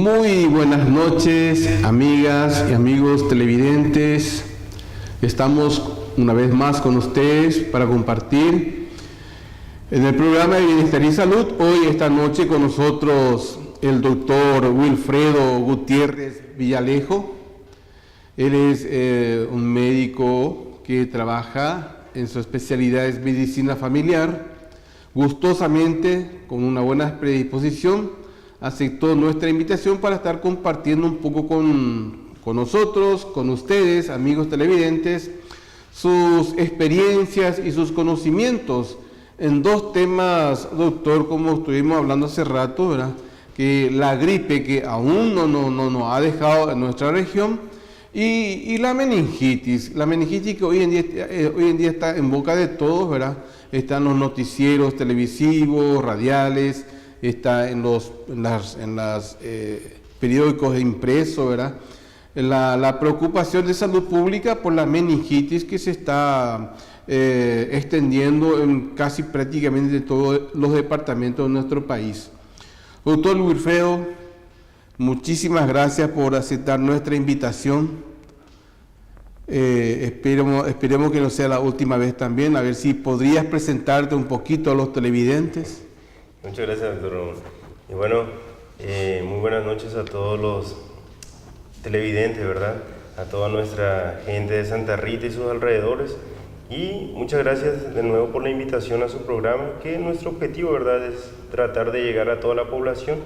Muy buenas noches, amigas y amigos televidentes. Estamos una vez más con ustedes para compartir en el programa de Bienestar y Salud. Hoy, esta noche, con nosotros el doctor Wilfredo Gutiérrez Villalejo. Él es un médico que trabaja en su especialidad es medicina familiar. Gustosamente, con una buena predisposición, aceptó nuestra invitación para estar compartiendo un poco con nosotros, con ustedes, amigos televidentes, sus experiencias y sus conocimientos en dos temas, doctor, como estuvimos hablando hace rato, ¿verdad? Que la gripe, que aún no nos ha dejado en nuestra región, y la meningitis. La meningitis que hoy en día está en boca de todos, ¿verdad? Está en los noticieros televisivos, radiales, está en los periódicos impresos, ¿verdad? La preocupación de salud pública por la meningitis que se está extendiendo en casi prácticamente todos los departamentos de nuestro país. Doctor Wilfredo, muchísimas gracias por aceptar nuestra invitación. Esperemos que no sea la última vez también. A ver si podrías presentarte un poquito a los televidentes. Muchas gracias, doctor. Y bueno, muy buenas noches a todos los televidentes, ¿verdad? A toda nuestra gente de Santa Rita y sus alrededores. Y muchas gracias de nuevo por la invitación a su programa, que nuestro objetivo, ¿verdad?, es tratar de llegar a toda la población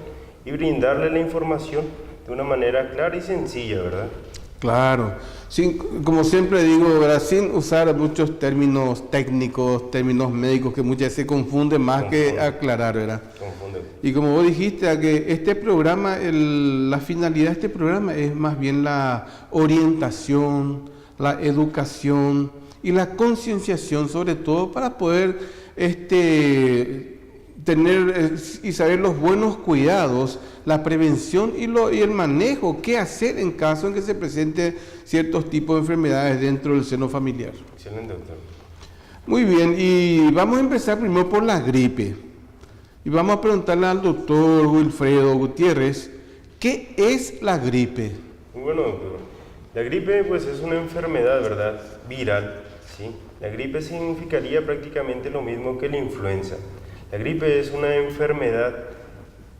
y brindarle la información de una manera clara y sencilla, ¿verdad? Claro, como siempre digo, ¿verdad?, sin usar muchos términos técnicos, términos médicos que muchas veces se confunden más que aclarar, ¿verdad? Confunde. Y como vos dijiste, que este programa, la finalidad de este programa es más bien la orientación, la educación y la concienciación, sobre todo para poder tener y saber los buenos cuidados, la prevención y el manejo, qué hacer en caso en que se presente ciertos tipos de enfermedades dentro del seno familiar. Excelente, doctor. Muy bien, y vamos a empezar primero por la gripe. Y vamos a preguntarle al doctor Wilfredo Gutiérrez, ¿qué es la gripe? Muy bueno, doctor. La gripe, pues, es una enfermedad, ¿verdad?, viral, ¿sí? La gripe significaría prácticamente lo mismo que la influenza. La gripe es una enfermedad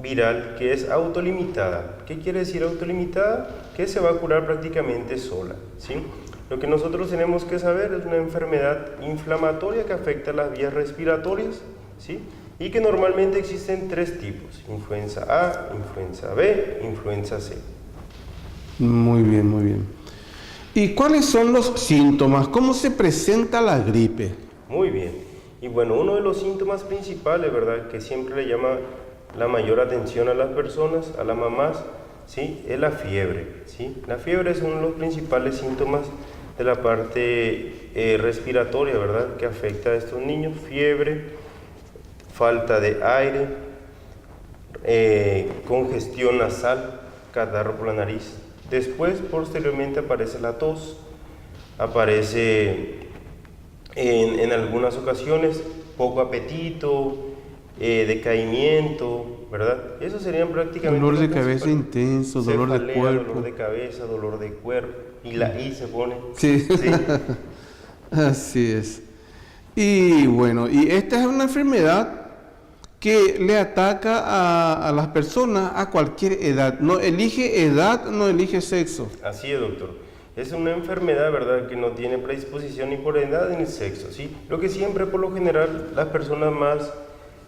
viral que es autolimitada. ¿Qué quiere decir autolimitada? Que se va a curar prácticamente sola, ¿sí? Lo que nosotros tenemos que saber es una enfermedad inflamatoria que afecta las vías respiratorias, ¿sí? Y que normalmente existen tres tipos: influenza A, influenza B, influenza C. Muy bien, muy bien. ¿Y cuáles son los síntomas? ¿Cómo se presenta la gripe? Muy bien. Y bueno, uno de los síntomas principales, ¿verdad?, que siempre le llama la mayor atención a las personas, a las mamás, ¿sí?, es la fiebre, ¿sí? La fiebre es uno de los principales síntomas de la parte respiratoria, ¿verdad?, que afecta a estos niños. Fiebre, falta de aire, congestión nasal, catarro por la nariz. Después, posteriormente, aparece la tos, aparece en algunas ocasiones poco apetito, decaimiento, ¿verdad? Eso serían prácticamente dolor de cabeza intenso, dolor de cuerpo. Dolor de cabeza, dolor de cuerpo, y la I se pone. Sí, sí. Así es. Y bueno, y esta es una enfermedad que le ataca a las personas a cualquier edad. No elige edad, no elige sexo. Así es, doctor. Es una enfermedad, ¿verdad?, que no tiene predisposición ni por edad ni sexo, ¿sí? Lo que siempre, por lo general, las personas más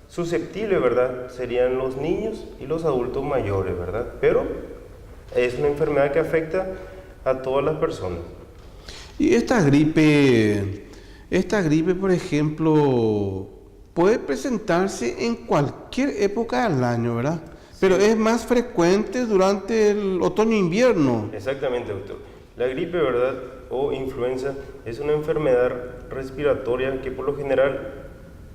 susceptibles, ¿verdad?, serían los niños y los adultos mayores, ¿verdad? Pero es una enfermedad que afecta a todas las personas. Y esta gripe, por ejemplo, puede presentarse en cualquier época del año, ¿verdad? Sí. Pero es más frecuente durante el otoño-invierno. Exactamente, doctor. La gripe, ¿verdad?, o influenza, es una enfermedad respiratoria que por lo general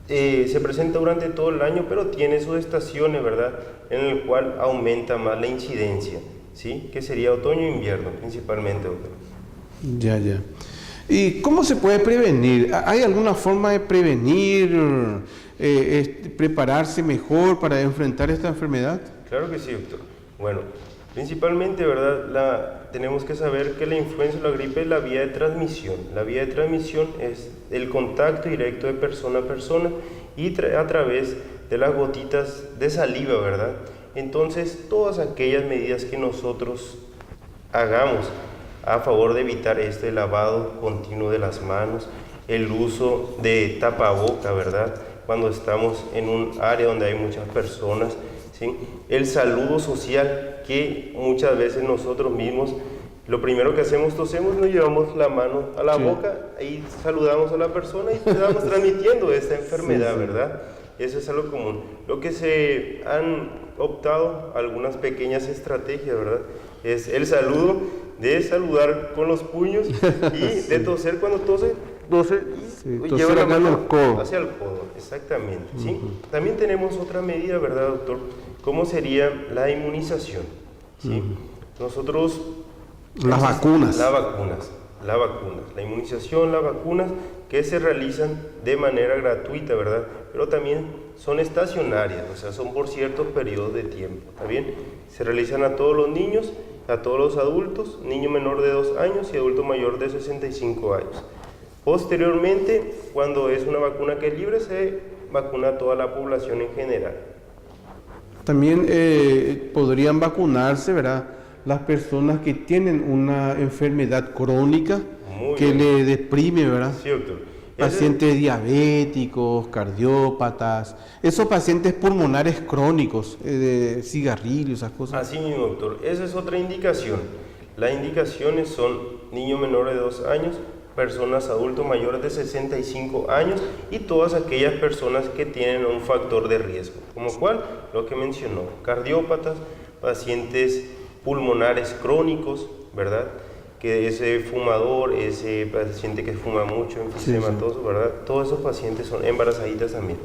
se presenta durante todo el año, pero tiene sus estaciones, ¿verdad?, en el cual aumenta más la incidencia, ¿sí?, que sería otoño e invierno principalmente, doctor. Ya. ¿Y cómo se puede prevenir? ¿Hay alguna forma de prevenir, prepararse mejor para enfrentar esta enfermedad? Claro que sí, doctor. Bueno, Principalmente, ¿verdad? Tenemos que saber que la influenza o la gripe es la vía de transmisión. La vía de transmisión es el contacto directo de persona a persona y a través de las gotitas de saliva, ¿verdad? Entonces, todas aquellas medidas que nosotros hagamos a favor de evitar este lavado continuo de las manos, el uso de tapaboca, ¿verdad? Cuando estamos en un área donde hay muchas personas, ¿sí? El saludo social, que muchas veces nosotros mismos, lo primero que hacemos, tosemos, nos llevamos la mano a la boca y saludamos a la persona y estamos transmitiendo esta enfermedad, ¿verdad? Eso es algo común. Lo que se han optado, algunas pequeñas estrategias, ¿verdad? Es el saludo, de saludar con los puños y de toser cuando tose y lleva la mano hacia el codo, exactamente, ¿sí? También tenemos otra medida, ¿verdad, doctor? ¿Cómo sería la inmunización? ¿Sí? Nosotros... Las vacunas. La inmunización, las vacunas que se realizan de manera gratuita, ¿verdad? Pero también son estacionarias, o sea, son por ciertos periodos de tiempo, ¿está bien? Se realizan a todos los niños, a todos los adultos, niño menor de 2 años y adulto mayor de 65 años. Posteriormente, cuando es una vacuna que es libre, se vacuna a toda la población en general. También podrían vacunarse, ¿verdad?, las personas que tienen una enfermedad crónica que le deprime, ¿verdad? Sí, doctor. Pacientes diabéticos, cardiópatas, esos pacientes pulmonares crónicos, de cigarrillos, esas cosas. Así mismo, doctor. Esa es otra indicación. Las indicaciones son niño menor de 2 años, personas adultos mayores de 65 años y todas aquellas personas que tienen un factor de riesgo, como cuál, lo que mencionó, cardiópatas, pacientes pulmonares crónicos, ¿verdad? Que ese fumador, ese paciente que fuma mucho, enfisematoso, ¿verdad? Todos esos pacientes son embarazadas también.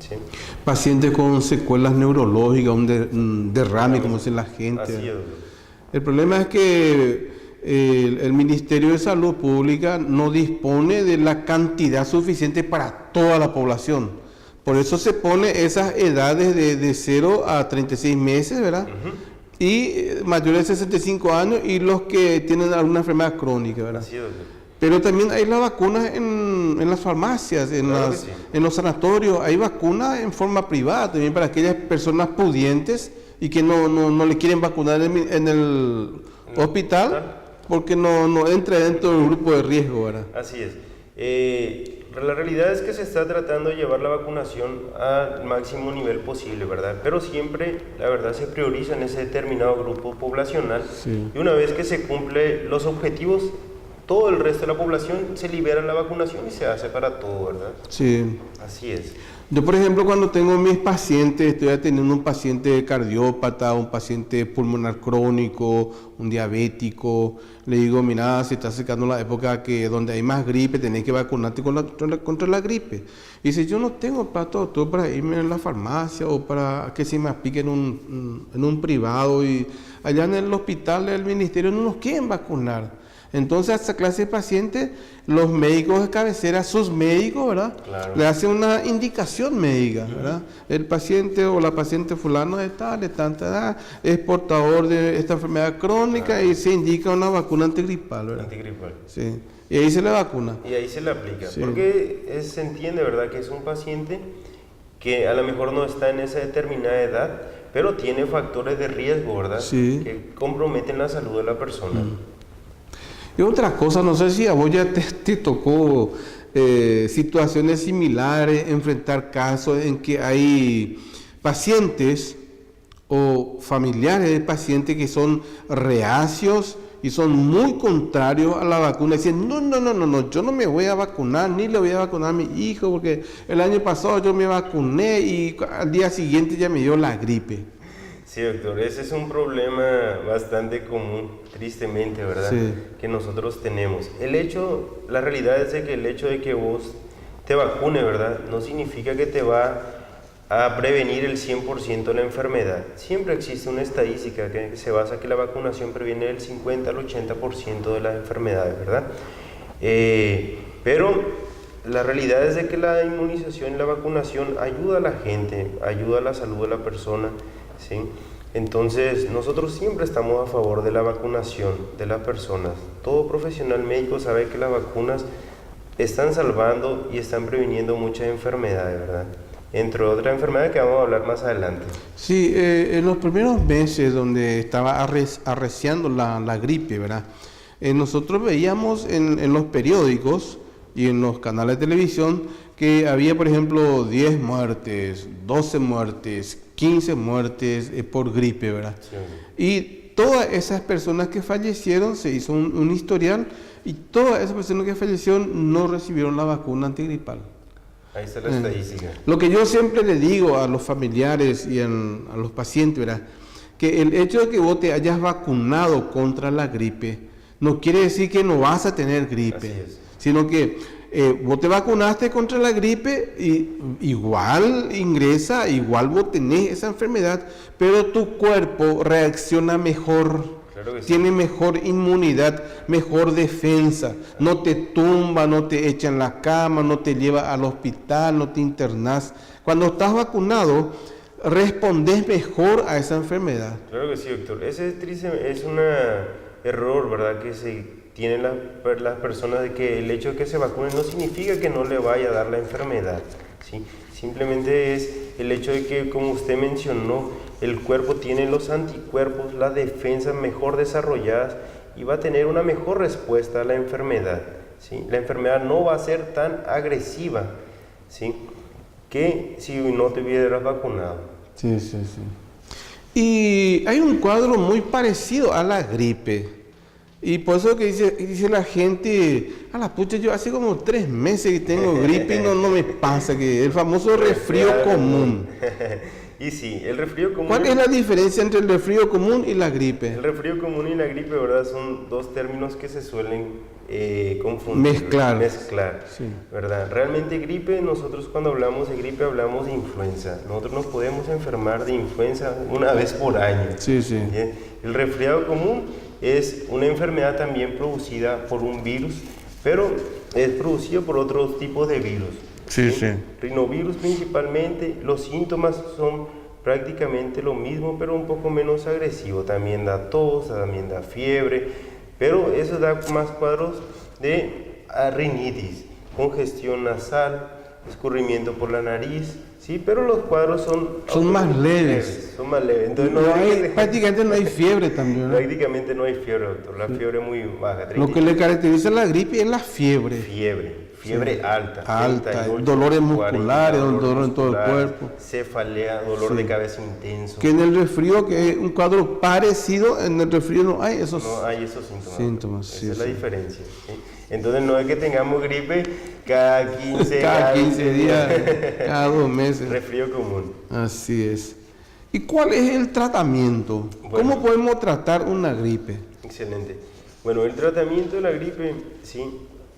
¿Sí? Pacientes con secuelas neurológicas, un derrame, como dice la gente. Así es. El problema es que el Ministerio de Salud Pública no dispone de la cantidad suficiente para toda la población. Por eso se pone esas edades de 0 a 36 meses, ¿verdad? Y mayores de 65 años y los que tienen alguna enfermedad crónica, ¿verdad? Así es. Pero también hay las vacunas en las farmacias, en los sanatorios, hay vacunas en forma privada también para aquellas personas pudientes y que no le quieren vacunar en el hospital porque no entra dentro del grupo de riesgo, ¿verdad? Así es. La realidad es que se está tratando de llevar la vacunación al máximo nivel posible, ¿verdad? Pero siempre, la verdad, se prioriza en ese determinado grupo poblacional. Sí. Y una vez que se cumplen los objetivos, todo el resto de la población se libera la vacunación y se hace para todo, ¿verdad? Sí. Así es. Yo, por ejemplo, cuando tengo mis pacientes, estoy atendiendo un paciente cardiópata, un paciente pulmonar crónico, un diabético, le digo, mira, se está acercando la época donde hay más gripe, tenés que vacunarte contra la gripe. Y dice, yo no tengo plata, doctor, para irme a la farmacia o para que se me aplique en un privado, y allá en el hospital del ministerio no nos quieren vacunar. Entonces, a esta clase de pacientes, los médicos de cabecera, sus médicos, ¿verdad? Claro. Le hacen una indicación médica, ¿verdad? El paciente o la paciente fulano de tanta edad, es portador de esta enfermedad crónica, y se indica una vacuna antigripal, ¿verdad? Antigripal. Sí. Y ahí se le vacuna. Y ahí se le aplica. Sí. Porque se entiende, ¿verdad?, que es un paciente que a lo mejor no está en esa determinada edad, pero tiene factores de riesgo, ¿verdad? Sí. Que comprometen la salud de la persona. Y otra cosa, no sé si a vos ya te tocó situaciones similares, enfrentar casos en que hay pacientes o familiares de pacientes que son reacios y son muy contrarios a la vacuna. Dicen, no, yo no me voy a vacunar, ni le voy a vacunar a mi hijo, porque el año pasado yo me vacuné y al día siguiente ya me dio la gripe. Sí, doctor, ese es un problema bastante común, tristemente, ¿verdad? Sí. Que nosotros tenemos. La realidad es que el hecho de que vos te vacunes, ¿verdad?, no significa que te va a prevenir el 100% de la enfermedad. Siempre existe una estadística que se basa en que la vacunación previene el 50 al 80% de las enfermedades, ¿verdad? Pero la realidad es de que la inmunización y la vacunación ayuda a la gente, ayuda a la salud de la persona, ¿sí? Entonces, nosotros siempre estamos a favor de la vacunación de las personas. Todo profesional médico sabe que las vacunas están salvando y están previniendo muchas enfermedades, ¿verdad? Entre otras enfermedades que vamos a hablar más adelante. Sí, en los primeros meses donde estaba arreciando la gripe, ¿verdad? Nosotros veíamos en los periódicos y en los canales de televisión que había, por ejemplo, 10 muertes, 12 muertes, 15 muertes por gripe, ¿verdad? Sí. Y todas esas personas que fallecieron, se hizo un historial, y todas esas personas que fallecieron no recibieron la vacuna antigripal. Ahí está la estadística. Lo que yo siempre le digo a los familiares y a los pacientes, ¿verdad? Que el hecho de que vos te hayas vacunado contra la gripe no quiere decir que no vas a tener gripe, sino que vos te vacunaste contra la gripe y igual ingresa, igual vos tenés esa enfermedad, pero tu cuerpo reacciona mejor. Claro que sí. Tiene mejor inmunidad, mejor defensa, no te tumba, no te echa en la cama, no te lleva al hospital, no te internas. Cuando estás vacunado, respondes mejor a esa enfermedad. Claro que sí, doctor. Ese es un error, ¿verdad?, que se tienen las personas, de que el hecho de que se vacunen no significa que no le vaya a dar la enfermedad, ¿sí? Simplemente es el hecho de que, como usted mencionó, el cuerpo tiene los anticuerpos, las defensas mejor desarrolladas y va a tener una mejor respuesta a la enfermedad, ¿sí? La enfermedad no va a ser tan agresiva, ¿sí?, que si no te hubieras vacunado. Sí. Y hay un cuadro muy parecido a la gripe. Y por eso que dice la gente, a la pucha, yo hace como 3 meses que tengo gripe y no me pasa, que el famoso resfrío común. Y sí, el resfrío común... ¿Cuál es la diferencia entre el resfrío común y la gripe? El resfrío común y la gripe, ¿verdad?, son dos términos que se suelen confundir. Mezclar, sí. ¿Verdad? Realmente gripe, nosotros cuando hablamos de gripe hablamos de influenza. Nosotros nos podemos enfermar de influenza una vez por año. Sí. ¿Bien? El resfriado común es una enfermedad también producida por un virus, pero es producido por otros tipos de virus. Sí. Rinovirus principalmente. Los síntomas son prácticamente lo mismo, pero un poco menos agresivo. También da tos, también da fiebre, pero eso da más cuadros de rinitis, congestión nasal, escurrimiento por la nariz, sí, pero los cuadros son más leves. Son más leves. Entonces prácticamente no hay fiebre también, ¿no? Prácticamente no hay fiebre, doctor. La fiebre es muy baja. Lo que le caracteriza a la gripe es la fiebre. Fiebre alta, dolores musculares, dolor en todo el cuerpo, cefalea, dolor de cabeza intenso. Que en el resfrío, que es un cuadro parecido, en el resfrío no hay esos síntomas. Esa es la diferencia, ¿sí? Entonces no es que tengamos gripe cada 15 días, cada 2 meses. Resfrío común. Así es. ¿Y cuál es el tratamiento? Bueno, ¿cómo podemos tratar una gripe? Excelente. Bueno, el tratamiento de la gripe, sí,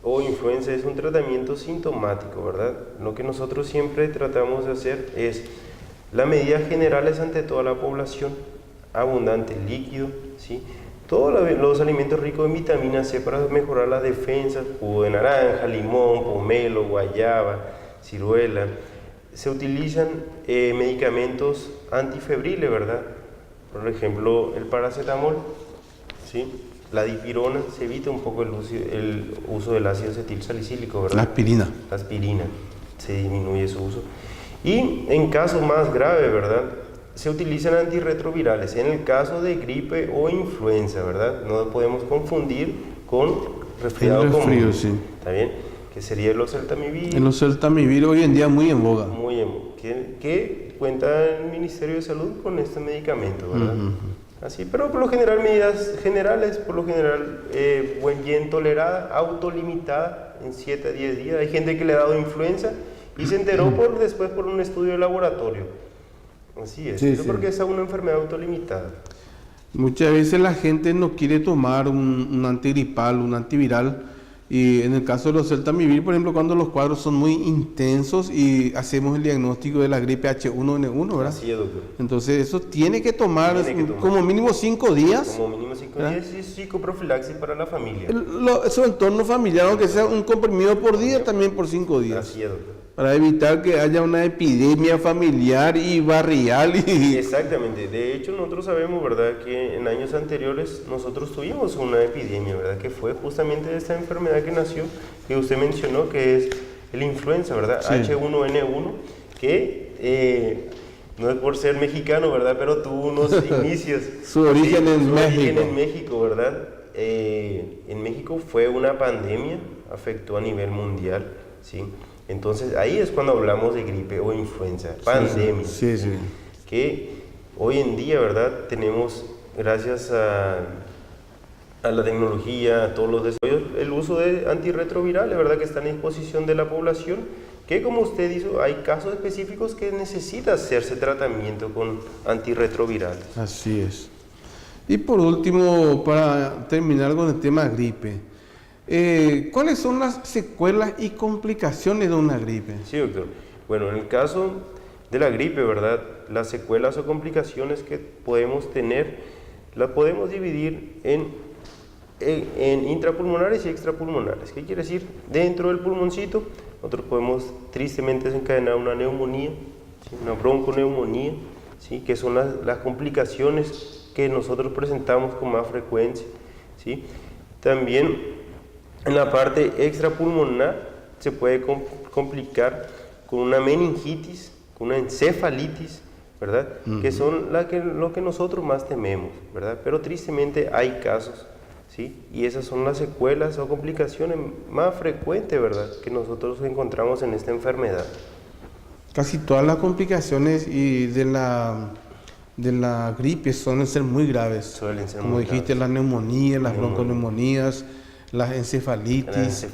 o influenza, es un tratamiento sintomático, ¿verdad? Lo que nosotros siempre tratamos de hacer es, las medidas generales ante toda la población, abundante líquido, ¿sí? Todos los alimentos ricos en vitamina C para mejorar las defensas, jugo de naranja, limón, pomelo, guayaba, ciruela. Se utilizan medicamentos antifebriles, ¿verdad? Por ejemplo, el paracetamol, ¿sí? La dipirona, se evita un poco el uso del ácido acetilsalicílico, ¿verdad? La aspirina. La aspirina, se disminuye su uso. Y en casos más graves, ¿verdad?, se utilizan antirretrovirales, en el caso de gripe o influenza, ¿verdad? No podemos confundir con resfriado común. Sí. ¿Está bien? Que sería el oseltamivir. El oseltamivir hoy en día muy en boga. Muy en boga. Que cuenta el Ministerio de Salud con este medicamento, ¿verdad? Así, pero por lo general, medidas generales, por lo general, bien tolerada, autolimitada en 7 a 10 días. Hay gente que le ha dado influenza y se enteró después por un estudio de laboratorio. Así es, porque es una enfermedad autolimitada. Muchas veces la gente no quiere tomar un antigripal, un antiviral, y en el caso de los oseltamivir, por ejemplo, cuando los cuadros son muy intensos y hacemos el diagnóstico de la gripe H1N1, ¿verdad? Así es, doctor. Entonces eso tiene que tomar como mínimo 5 días. Como mínimo 5 días y psicoprofilaxis para la familia. Su entorno familiar, aunque sea un comprimido por día, también por 5 días. Así es, doctor. para evitar que haya una epidemia familiar y barrial. Exactamente. De hecho, nosotros sabemos, ¿verdad?, que en años anteriores nosotros tuvimos una epidemia, ¿verdad?, que fue justamente de esta enfermedad que nació, que usted mencionó, que es el influenza, ¿verdad? Sí. H1N1, que no es por ser mexicano, ¿verdad?, pero tuvo unos inicios. Su origen en México. Origen en México, ¿verdad? En México fue una pandemia, afectó a nivel mundial, ¿sí? Entonces ahí es cuando hablamos de gripe o influenza, pandemia. Sí, sí. Que hoy en día, ¿verdad?, tenemos, gracias a la tecnología, a todos los desarrollos, el uso de antirretrovirales, ¿verdad?, que están a disposición de la población, que como usted dijo, hay casos específicos que necesita hacerse tratamiento con antirretrovirales. Así es. Y por último, para terminar con el tema gripe, ¿cuáles son las secuelas y complicaciones de una gripe? Sí, doctor. Bueno, en el caso de la gripe, ¿verdad?, las secuelas o complicaciones que podemos tener, las podemos dividir en intrapulmonares y extrapulmonares. ¿Qué quiere decir? Dentro del pulmoncito, nosotros podemos tristemente desencadenar una neumonía, ¿sí?, una bronconeumonía, ¿sí?, que son las complicaciones que nosotros presentamos con más frecuencia, ¿sí? También en la parte extrapulmonar se puede complicar con una meningitis, con una encefalitis, ¿verdad? Que son lo que nosotros más tememos, ¿verdad? Pero tristemente hay casos, ¿sí? Y esas son las secuelas o complicaciones más frecuentes, ¿verdad?, que nosotros encontramos en esta enfermedad. Casi todas las complicaciones y de la gripe suelen ser muy graves. Suelen ser como muy dijiste, graves. las neumonías, las bronconeumonías, las encefalitis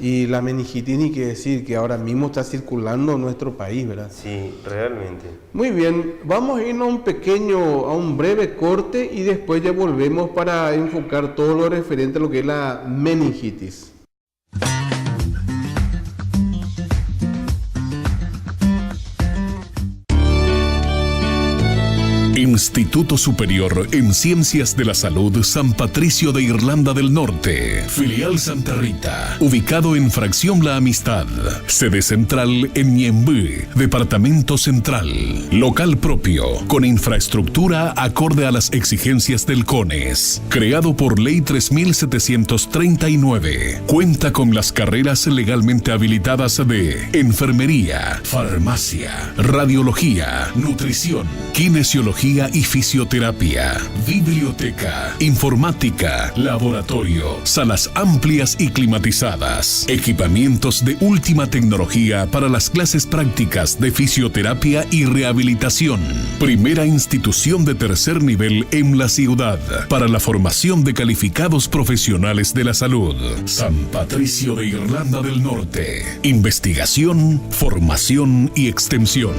y la meningitis, ni que decir, que ahora mismo está circulando en nuestro país, ¿verdad? Sí, realmente. Muy bien, vamos a irnos a un breve corte y después ya volvemos para enfocar todo lo referente a lo que es la meningitis. Instituto Superior en Ciencias de la Salud San Patricio de Irlanda del Norte, filial Santa Rita, ubicado en Fracción La Amistad, sede central en Ñemby, Departamento Central, local propio, con infraestructura acorde a las exigencias del CONES, creado por Ley 3739, cuenta con las carreras legalmente habilitadas de Enfermería, Farmacia, Radiología, Nutrición, Kinesiología y Fisioterapia, Biblioteca, Informática, Laboratorio, salas amplias y climatizadas, equipamientos de última tecnología para las clases prácticas de fisioterapia y rehabilitación. Primera institución de tercer nivel en la ciudad para la formación de calificados profesionales de la salud. San Patricio de Irlanda del Norte. Investigación, formación y extensión.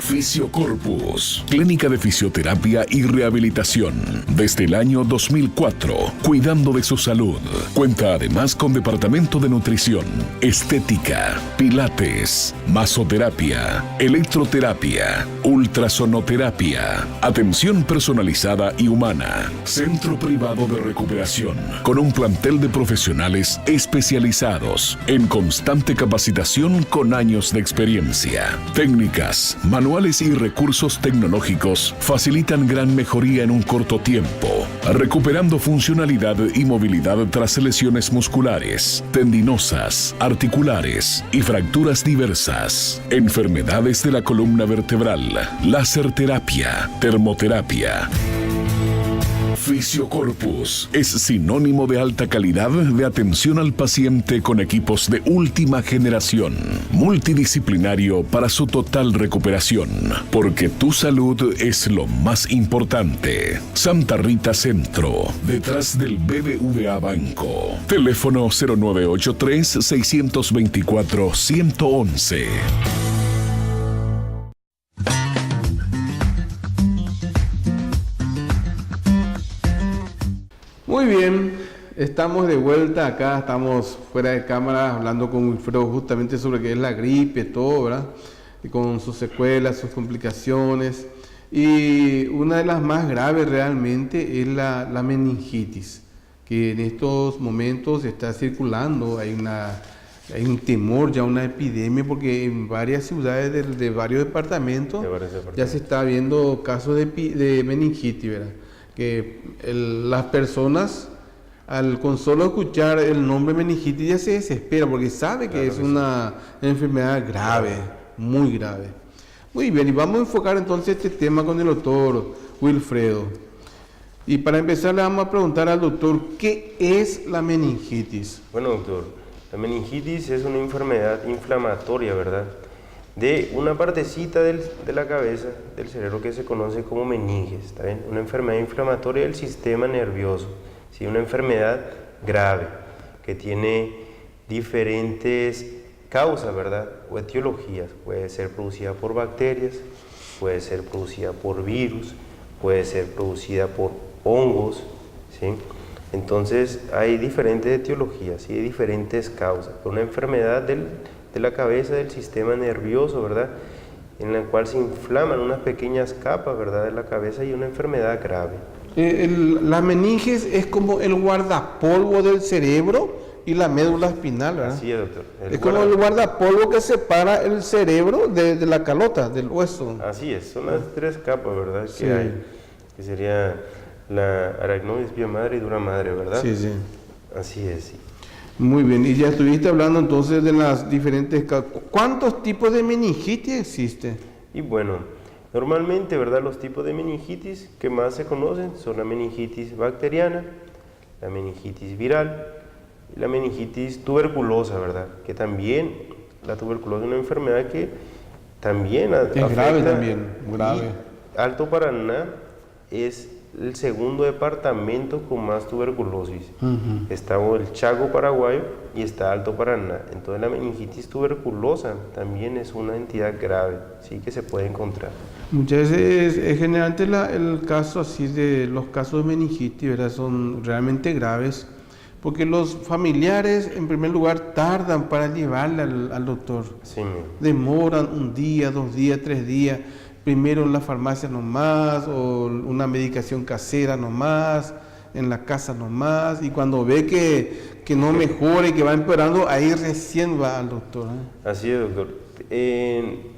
Fisiocorpus, clínica de fisioterapia y rehabilitación. Desde el año 2004, cuidando de su salud. Cuenta además con departamento de nutrición, estética, pilates, masoterapia, electroterapia, ultrasonoterapia, atención personalizada y humana. Centro privado de recuperación, con un plantel de profesionales especializados en constante capacitación con años de experiencia. Técnicas, manuales y recursos tecnológicos facilitan gran mejoría en un corto tiempo, recuperando funcionalidad y movilidad tras lesiones musculares, tendinosas, articulares y fracturas diversas, enfermedades de la columna vertebral, láser terapia, termoterapia. Fisiocorpus es sinónimo de alta calidad de atención al paciente con equipos de última generación, multidisciplinario para su total recuperación, porque tu salud es lo más importante. Santa Rita Centro, detrás del BBVA Banco. Teléfono 0983-624-111. Muy bien, estamos de vuelta acá, estamos fuera de cámara hablando con Wilfredo justamente sobre qué es la gripe, todo, ¿verdad? Y con sus secuelas, sus complicaciones. Y una de las más graves realmente es la meningitis, que en estos momentos está circulando, hay un temor, ya una epidemia, porque en varias ciudades de varios departamentos ya se está viendo casos de meningitis, ¿verdad? Que las personas, con solo escuchar el nombre meningitis ya se desespera, porque sabe que es una enfermedad grave, muy grave. Muy bien, y vamos a enfocar entonces este tema con el doctor Wilfredo. Y para empezar le vamos a preguntar al doctor, ¿qué es la meningitis? Bueno, doctor, la meningitis es una enfermedad inflamatoria, ¿verdad? De una partecita de la cabeza, del cerebro, que se conoce como meninges, ¿está bien? Una enfermedad inflamatoria del sistema nervioso, ¿sí? Una enfermedad grave, que tiene diferentes causas, ¿verdad? O etiologías. Puede ser producida por bacterias, puede ser producida por virus, puede ser producida por hongos, ¿sí? Entonces hay diferentes etiologías y hay diferentes causas. Una enfermedad de la cabeza, del sistema nervioso, ¿verdad? En la cual se inflaman unas pequeñas capas, ¿verdad? De la cabeza, y una enfermedad grave. La meninges es como el guardapolvo del cerebro y la médula espinal, ¿verdad? Así es, doctor. Es como el guardapolvo que separa el cerebro de la calota, del hueso. Así es, son las tres capas, ¿verdad? Que hay, que sería la aracnoides, pía madre y dura madre, ¿verdad? Sí, sí. Así es, sí. Muy bien, y ya estuviste hablando entonces de las diferentes causas. ¿Cuántos tipos de meningitis existen? Y bueno, normalmente, ¿verdad? Los tipos de meningitis que más se conocen son la meningitis bacteriana, la meningitis viral y la meningitis tuberculosa, ¿verdad? Que también la tuberculosa es una enfermedad que también afecta. Es grave también, grave. Alto Paraná es el segundo departamento con más tuberculosis. Está el Chaco paraguayo y está Alto Paraná. Entonces la meningitis tuberculosa también es una entidad grave, sí, que se puede encontrar. Muchas veces, generalmente el caso así de los casos de meningitis, ¿verdad? Son realmente graves, porque los familiares en primer lugar tardan para llevarle al doctor. Sí, demoran un día, 2 días, 3 días. Primero en la farmacia nomás, o una medicación casera nomás, en la casa nomás, y cuando ve que no mejora y que va empeorando, ahí recién va al doctor, ¿eh? Así es, doctor.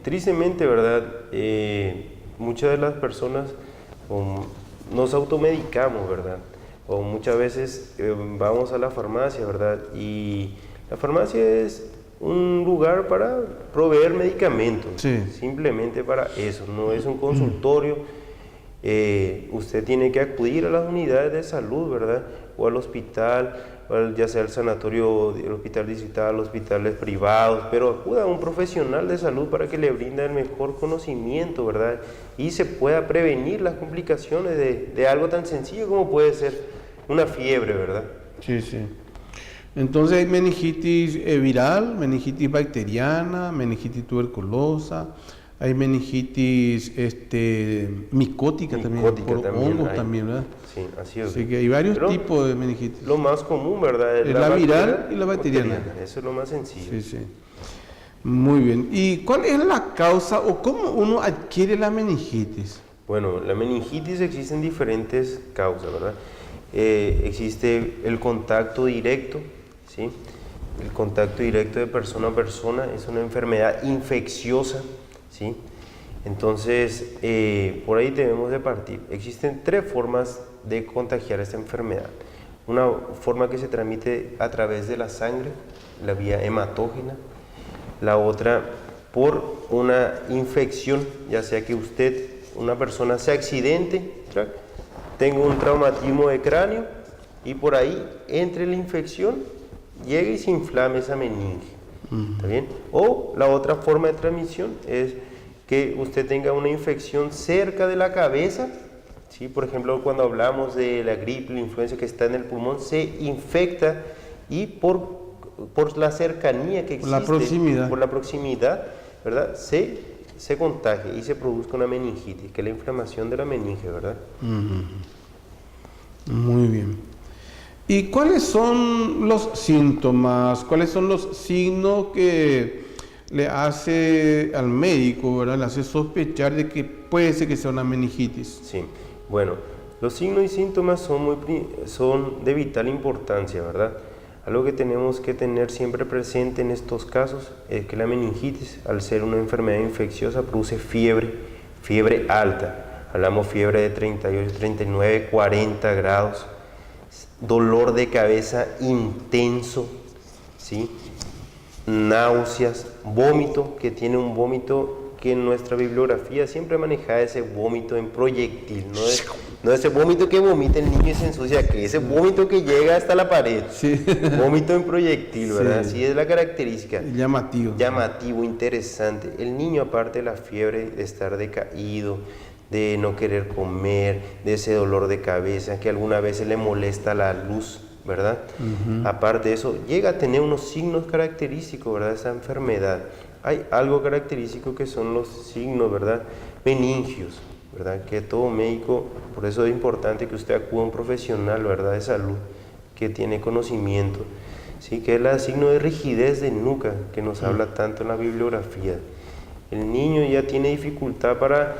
Tristemente, ¿verdad? Muchas de las personas nos automedicamos, ¿verdad? O muchas veces vamos a la farmacia, ¿verdad? Y la farmacia es un lugar para proveer medicamentos, sí, simplemente para eso, no es un consultorio. Usted tiene que acudir a las unidades de salud, ¿verdad? O al hospital, ya sea el sanatorio, el hospital distrital, hospitales privados, pero acuda a un profesional de salud para que le brinde el mejor conocimiento, ¿verdad? Y se pueda prevenir las complicaciones de algo tan sencillo como puede ser una fiebre, ¿verdad? Sí, sí. Entonces hay meningitis viral, meningitis bacteriana, meningitis tuberculosa, hay meningitis micótica también, por hongos también, ¿verdad? Sí, así es. Así que hay varios tipos de meningitis. Lo más común, ¿verdad? Es la viral y la bacteriana. Eso es lo más sencillo. Sí, sí. Muy bien. ¿Y cuál es la causa o cómo uno adquiere la meningitis? Bueno, la meningitis existen diferentes causas, ¿verdad? Existe el contacto directo, ¿sí? El contacto directo de persona a persona es una enfermedad infecciosa, ¿sí? Entonces, por ahí debemos de partir. Existen 3 formas de contagiar esta enfermedad. Una forma que se transmite a través de la sangre, la vía hematógena. La otra, por una infección, ya sea que usted, una persona, se accidente, ¿sí? Tengo un traumatismo de cráneo y por ahí entre la infección llegue y se inflame esa meninge. ¿Está bien? O la otra forma de transmisión es que usted tenga una infección cerca de la cabeza, ¿sí? Por ejemplo, cuando hablamos de la gripe, la influenza que está en el pulmón, se infecta y por la cercanía que existe, por la proximidad, ¿verdad? Se contagia y se produzca una meningitis, que es la inflamación de la meninge, ¿verdad? Muy bien. ¿Y cuáles son los síntomas? ¿Cuáles son los signos que le hace al médico, ¿verdad? Le hace sospechar de que puede ser que sea una meningitis? Sí, bueno, los signos y síntomas son de vital importancia, ¿verdad? Algo que tenemos que tener siempre presente en estos casos es que la meningitis, al ser una enfermedad infecciosa, produce fiebre alta. Hablamos fiebre de 38, 39, 40 grados, dolor de cabeza intenso, ¿sí? Náuseas, vómito, que tiene un vómito que en nuestra bibliografía siempre maneja ese vómito en proyectil, no ese vómito que vomita el niño y se ensucia, que ese vómito que llega hasta la pared, Sí. vómito en proyectil, ¿verdad? Sí. Así es la característica. Llamativo. Llamativo, interesante. El niño, aparte de la fiebre, de estar decaído, de no querer comer, de ese dolor de cabeza, que alguna vez le molesta la luz, ¿verdad? Aparte de eso, llega a tener unos signos característicos, ¿verdad? Esa enfermedad. Hay algo característico que son los signos, ¿verdad? Meningios, ¿verdad? Que todo médico, por eso es importante que usted acuda a un profesional, ¿verdad? De salud, que tiene conocimiento, ¿sí? Que es el signo de rigidez de nuca, que nos habla tanto en la bibliografía. El niño ya tiene dificultad para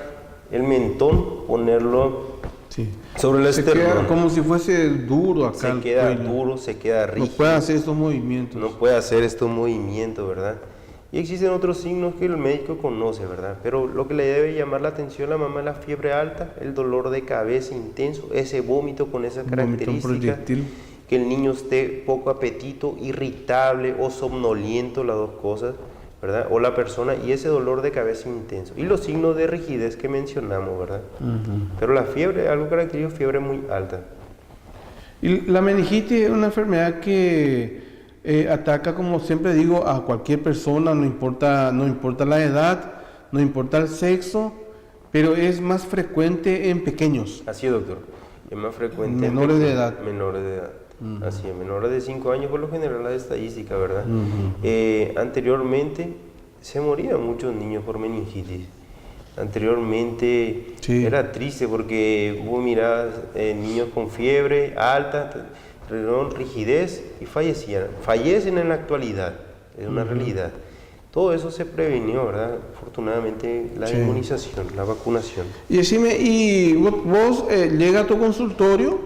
el mentón ponerlo Sí. sobre el Se queda esternón. como si fuese duro acá. Se el queda cuello. duro, se queda No rígido. puede hacer estos movimientos. No puede hacer estos movimientos, ¿verdad? Y existen otros signos que el médico conoce, ¿verdad? Pero lo que le debe llamar la atención a la mamá es la fiebre alta, el dolor de cabeza intenso, ese vómito con esa Vómito en característica, proyectil. que el niño esté poco apetito, irritable o somnoliento, las dos cosas, ¿verdad? O la persona, y ese dolor de cabeza intenso. Y los signos de rigidez que mencionamos, ¿verdad? Pero la fiebre, algo característico, fiebre muy alta. Y la meningitis es una enfermedad que ataca, como siempre digo, a cualquier persona, no importa la edad, no importa el sexo, pero es más frecuente en pequeños. Así es, doctor. Es más frecuente en Menores de edad. Menores de edad. Así es, menores de 5 años por lo general la estadística, ¿verdad? Anteriormente se morían muchos niños por meningitis. Anteriormente Sí. era triste porque hubo miradas niños con fiebre alta, rigidez y fallecen en la actualidad, es una realidad. Todo eso se prevenió, ¿verdad? Afortunadamente la Sí. inmunización, la vacunación. Y decime, ¿y vos llega a tu consultorio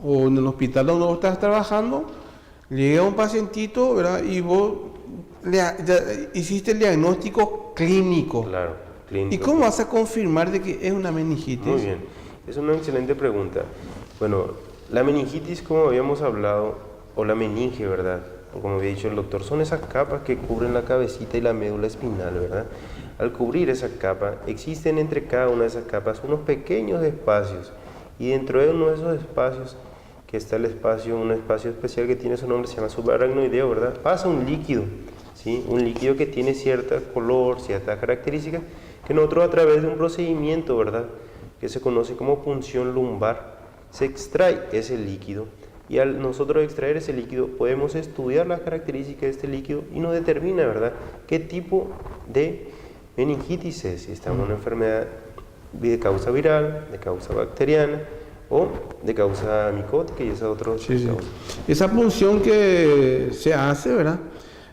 o en el hospital donde vos estás trabajando, llega un pacientito, ¿verdad? Y vos ya hiciste el diagnóstico clínico. Claro, clínico. ¿Y cómo vas a confirmar de que es una meningitis? Muy bien, es una excelente pregunta. Bueno, la meningitis, como habíamos hablado, o la meninge, ¿verdad? O como había dicho el doctor, son esas capas que cubren la cabecita y la médula espinal, ¿verdad? Al cubrir esa capa, existen entre cada una de esas capas unos pequeños espacios, y dentro de uno de esos espacios, que está el espacio, un espacio especial que tiene su nombre, se llama subaracnoideo, ¿verdad? Pasa un líquido, ¿sí? Un líquido que tiene cierta color, ciertas características, que nosotros a través de un procedimiento, ¿verdad?, que se conoce como punción lumbar, se extrae ese líquido, y al nosotros extraer ese líquido podemos estudiar las características de este líquido y nos determina, ¿verdad?, qué tipo de meningitis es, si estamos en una enfermedad de causa viral, de causa bacteriana o de causa micótica, y esa otra Sí. causa. Esa punción que se hace, ¿verdad?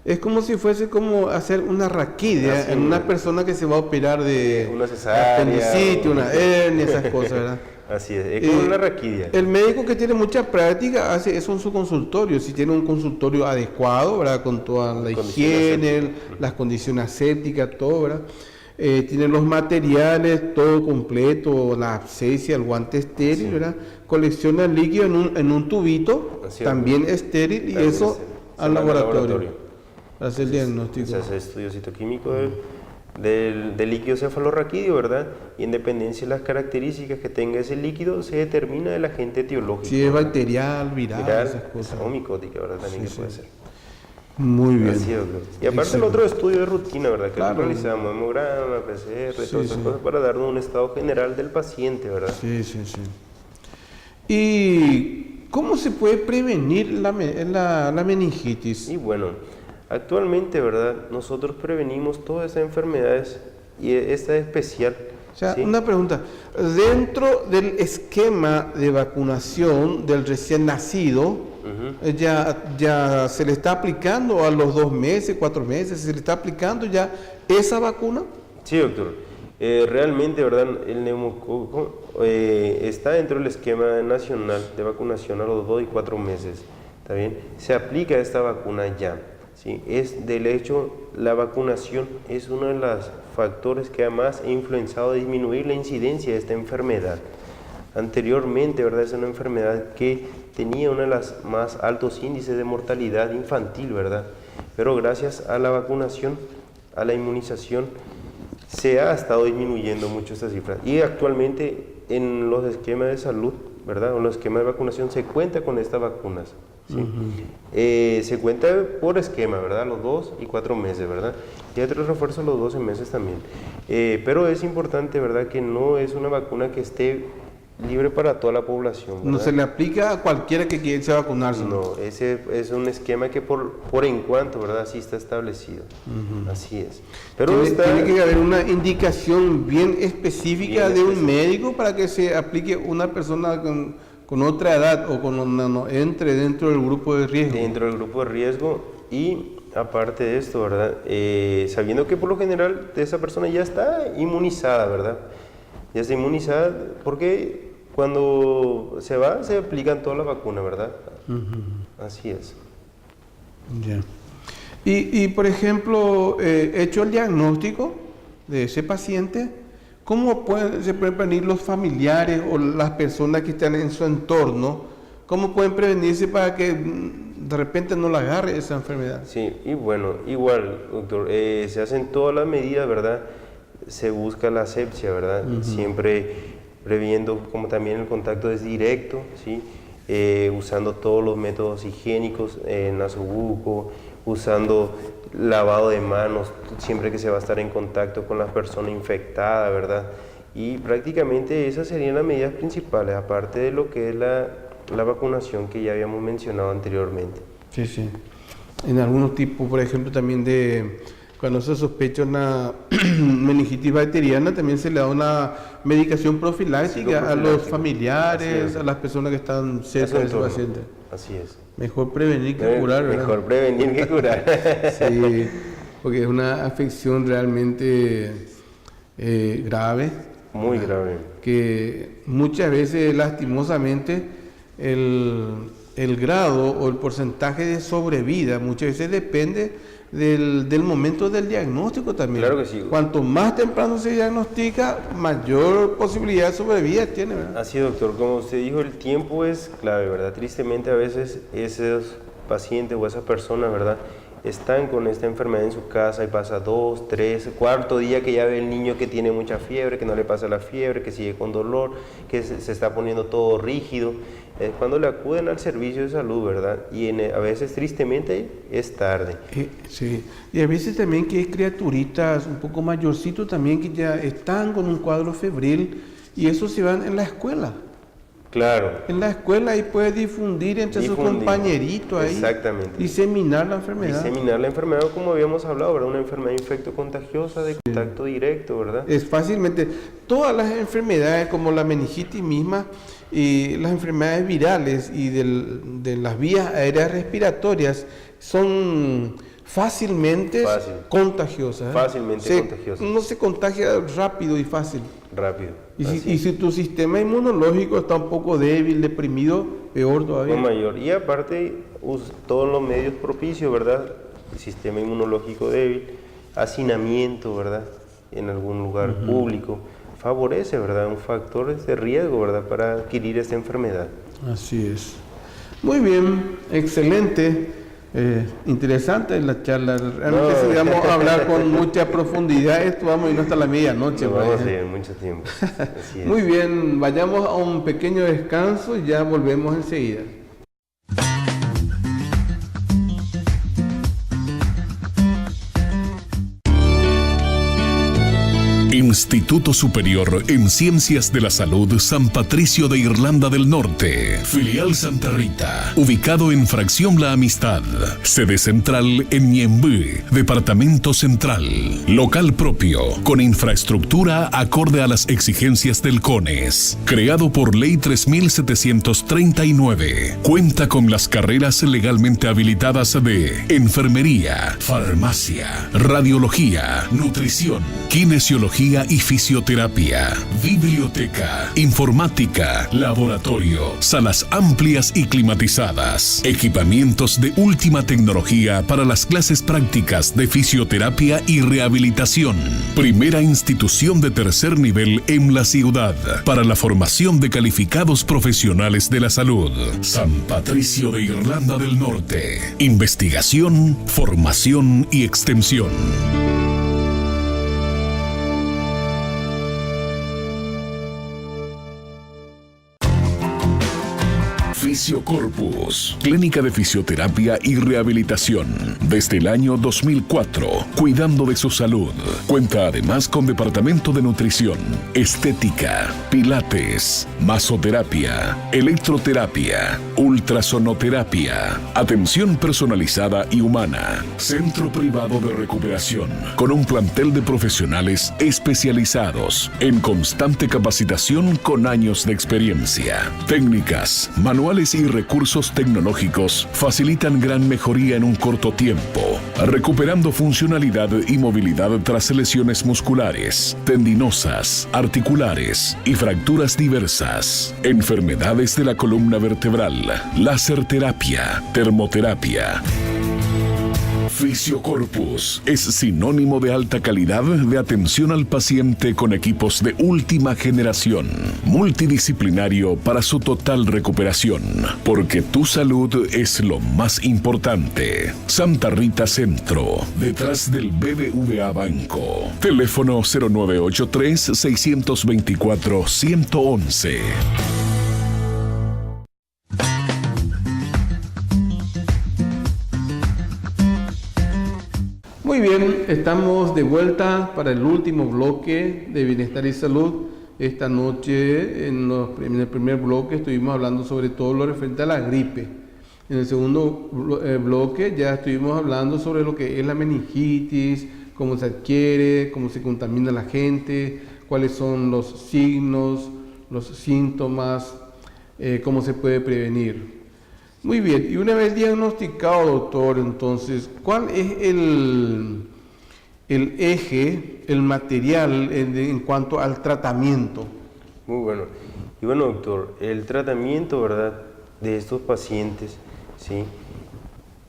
Es como si fuese como hacer una raquidia Así en una es. persona que se va a operar de Una cesárea, apendicitis, una hernia, esas cosas, ¿verdad? Así es como una raquidia. El médico que tiene mucha práctica hace eso en su consultorio, si tiene un consultorio adecuado, ¿verdad? Con toda la Condiciones higiene, asépticas. las condiciones asépticas, todo, ¿verdad? Tiene los materiales, todo completo, la asepsia, el guante estéril, Sí. ¿verdad? Colecciona el líquido en un tubito, Así es. también estéril, y También eso se al manda laboratorio, para hacer el diagnóstico. Se hace estudio citoquímico del líquido cefalorraquídeo, ¿verdad? Y en dependencia de las características que tenga ese líquido, se determina el agente etiológico. Si es bacterial, viral, esas cosas. o micótica, ¿verdad? También Sí, que puede sí. ser. Muy bien. Así es, doctor. Y aparte el Exacto. otro estudio de rutina, ¿verdad? Que Claro. realizamos, hemograma, PCR, Sí, todas esas sí. cosas para darnos un estado general del paciente, ¿verdad? Sí, sí, sí. ¿Y cómo se puede prevenir la meningitis? Y bueno, actualmente, ¿verdad? Nosotros prevenimos todas esas enfermedades y esta es especial. O sea, ¿sí? una pregunta. Dentro del esquema de vacunación del recién nacido, Ya se le está aplicando a los 2 meses, 4 meses, se le está aplicando ya esa vacuna. Sí, doctor. Realmente, ¿verdad? El neumococo está dentro del esquema nacional de vacunación a los 2 y 4 meses. ¿Está bien? Se aplica esta vacuna ya. ¿Sí? Del hecho, la vacunación es uno de los factores que además ha influenciado a disminuir la incidencia de esta enfermedad. Anteriormente, ¿verdad? Es una enfermedad que tenía uno de los más altos índices de mortalidad infantil, ¿verdad? Pero gracias a la vacunación, a la inmunización, se ha estado disminuyendo mucho esta cifra. Y actualmente en los esquemas de salud, ¿verdad? En los esquemas de vacunación se cuenta con estas vacunas. ¿Sí? Se cuenta por esquema, ¿verdad? Los 2 y 4 meses, ¿verdad? Y otros refuerzos los 12 meses también. Pero es importante, ¿verdad? Que no es una vacuna que esté libre para toda la población, ¿verdad? No se le aplica a cualquiera que quiera vacunarse. No, ese es un esquema que por en cuanto, ¿verdad? Así está establecido. Así es. Pero tiene que haber una indicación bien específica Bien de un específica. médico para que se aplique una persona con otra edad o entre dentro del grupo de riesgo. Dentro del grupo de riesgo y aparte de esto, ¿verdad? Sabiendo que por lo general esa persona ya está inmunizada, ¿verdad? Ya está inmunizada porque cuando se aplican todas las vacunas, ¿verdad? Así es. Ya. Y por ejemplo, hecho el diagnóstico de ese paciente, ¿cómo se pueden prevenir los familiares o las personas que están en su entorno? ¿Cómo pueden prevenirse para que de repente no la agarre esa enfermedad? Sí, y bueno, igual, doctor, se hacen todas las medidas, ¿verdad? Se busca la asepsia, ¿verdad? Siempre previendo, como también el contacto es directo, ¿sí? Usando todos los métodos higiénicos, nasobuco, usando lavado de manos, siempre que se va a estar en contacto con la persona infectada, ¿verdad? Y prácticamente esas serían las medidas principales, aparte de lo que es la vacunación que ya habíamos mencionado anteriormente. Sí, sí. En algunos tipos, por ejemplo, también cuando se sospecha una meningitis bacteriana, también se le da una medicación profiláctica a los familiares, a las personas que están cerca de ese paciente. Así es. Mejor prevenir que curar, ¿verdad? Mejor prevenir que curar. Sí, porque es una afección realmente grave. Muy grave. Que muchas veces, lastimosamente, el grado o el porcentaje de sobrevida muchas veces depende del momento del diagnóstico también. Claro que sí. Cuanto más temprano se diagnostica, mayor posibilidad de sobrevida tiene, ¿verdad? Así, doctor, como usted dijo, el tiempo es clave, ¿verdad? Tristemente a veces esos pacientes o esas personas, ¿verdad?, están con esta enfermedad en su casa y pasa 2, 3, cuarto día que ya ve el niño que tiene mucha fiebre, que no le pasa la fiebre, que sigue con dolor, que se está poniendo todo rígido. Cuando le acuden al servicio de salud, ¿verdad? Y a veces, tristemente, es tarde. Sí, y a veces también que hay criaturitas un poco mayorcitos también que ya están con un cuadro febril y eso se van en la escuela. Claro. En la escuela ahí puede difundir entre sus compañeritos ahí. Exactamente. Diseminar la enfermedad. Diseminar la enfermedad, como habíamos hablado, ¿verdad? Una enfermedad infectocontagiosa de contacto directo, ¿verdad? Es fácilmente. Todas las enfermedades, como la meningitis misma, y las enfermedades virales y de las vías aéreas respiratorias, son fácilmente contagiosas. Fácilmente contagiosas. Uno se contagia rápido y fácil. Rápido. Y si tu sistema inmunológico está un poco débil, deprimido, peor todavía. O mayor. Y aparte, todos los medios propicios, ¿verdad? El sistema inmunológico débil, hacinamiento, ¿verdad? En algún lugar público, favorece, ¿verdad? Un factor de riesgo, ¿verdad? Para adquirir esta enfermedad. Así es. Muy bien, excelente. Interesante la charla. Realmente si vamos a hablar con mucha profundidad, esto vamos a ir hasta la medianoche. Vamos a ir mucho tiempo. Así es. Muy bien, vayamos a un pequeño descanso y ya volvemos enseguida. En Instituto Superior en Ciencias de la Salud San Patricio de Irlanda del Norte, filial Santa Rita, ubicado en Fracción La Amistad, sede central en Ñemby, Departamento Central, local propio, con infraestructura acorde a las exigencias del CONES, creado por Ley 3739, cuenta con las carreras legalmente habilitadas de enfermería, farmacia, radiología, nutrición, kinesiología y fisioterapia, biblioteca, informática, laboratorio, salas amplias y climatizadas, equipamientos de última tecnología para las clases prácticas de fisioterapia y rehabilitación. Primera institución de tercer nivel en la ciudad para la formación de calificados profesionales de la salud. San Patricio de Irlanda del Norte. Investigación, formación y extensión. Fisiocorpus, clínica de fisioterapia y rehabilitación. Desde el año 2004, cuidando de su salud. Cuenta además con departamento de nutrición, estética, pilates, masoterapia, electroterapia, ultrasonoterapia, atención personalizada y humana. Centro privado de recuperación, con un plantel de profesionales especializados en constante capacitación con años de experiencia. Técnicas, manuales y recursos tecnológicos facilitan gran mejoría en un corto tiempo, recuperando funcionalidad y movilidad tras lesiones musculares, tendinosas, articulares y fracturas diversas, enfermedades de la columna vertebral, láser terapia, termoterapia. Fisiocorpus es sinónimo de alta calidad de atención al paciente con equipos de última generación, multidisciplinario para su total recuperación, porque tu salud es lo más importante. Santa Rita Centro, detrás del BBVA Banco. Teléfono 0983-624-111. Muy bien, estamos de vuelta para el último bloque de Bienestar y Salud. Esta noche, en el primer bloque, estuvimos hablando sobre todo lo referente a la gripe. En el segundo bloque ya estuvimos hablando sobre lo que es la meningitis, cómo se adquiere, cómo se contamina la gente, cuáles son los signos, los síntomas, cómo se puede prevenir. Muy bien, y una vez diagnosticado, doctor, entonces, ¿cuál es el eje, el material en cuanto al tratamiento? Muy bueno. Y bueno, doctor, el tratamiento, ¿verdad?, de estos pacientes, ¿sí?,